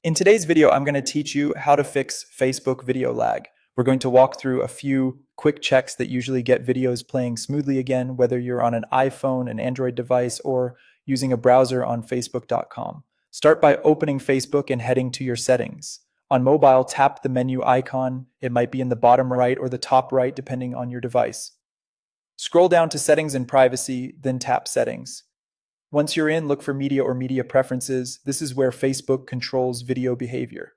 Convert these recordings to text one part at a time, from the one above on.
In today's video, I'm going to teach you how to fix Facebook video lag. We're going to walk through a few quick checks that usually get videos playing smoothly again, whether you're on an iPhone, an Android device, or using a browser on facebook.com. Start by opening Facebook and heading to your settings. On mobile, tap the menu icon. It might be in the bottom right or the top right, depending on your device. Scroll down to Settings and Privacy, then tap Settings. Once you're in, look for Media or Media Preferences. This is where Facebook controls video behavior.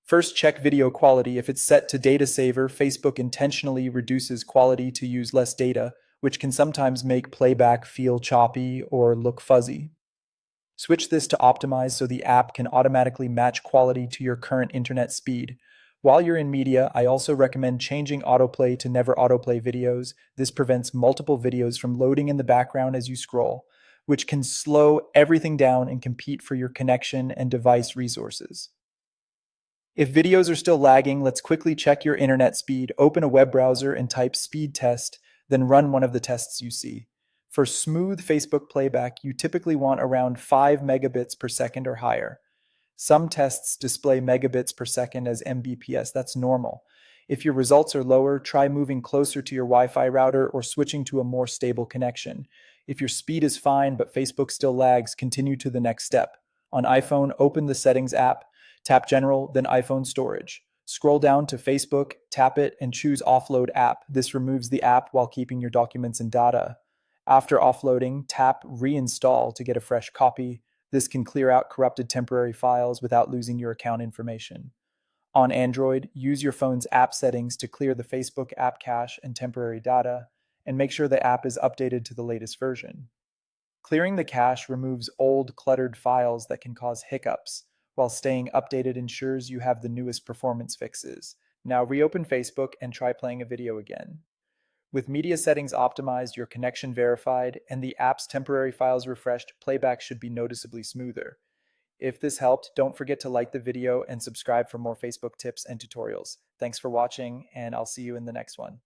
First, check video quality. If it's set to data saver, Facebook intentionally reduces quality to use less data, which can sometimes make playback feel choppy or look fuzzy. Switch this to optimize so the app can automatically match quality to your current internet speed. While you're in media, I also recommend changing autoplay to never autoplay videos. This prevents multiple videos from loading in the background as you scroll, which can slow everything down and compete for your connection and device resources. If videos are still lagging, let's quickly check your internet speed. Open a web browser and type speed test, then run one of the tests you see. For smooth Facebook playback, you typically want around 5 megabits per second or higher. Some tests display megabits per second as Mbps. That's normal. If your results are lower, try moving closer to your Wi-Fi router or switching to a more stable connection. If your speed is fine but Facebook still lags, continue to the next step. On iPhone, open the Settings app, tap General, then iPhone Storage. Scroll down to Facebook, tap it, and choose Offload App. This removes the app while keeping your documents and data. After offloading, tap Reinstall to get a fresh copy. This can clear out corrupted temporary files without losing your account information. On Android, use your phone's app settings to clear the Facebook app cache and temporary data, and make sure the app is updated to the latest version. Clearing the cache removes old, cluttered files that can cause hiccups, while staying updated ensures you have the newest performance fixes. Now reopen Facebook and try playing a video again. With media settings optimized, your connection verified, and the app's temporary files refreshed, playback should be noticeably smoother. If this helped, don't forget to like the video and subscribe for more Facebook tips and tutorials. Thanks for watching, and I'll see you in the next one.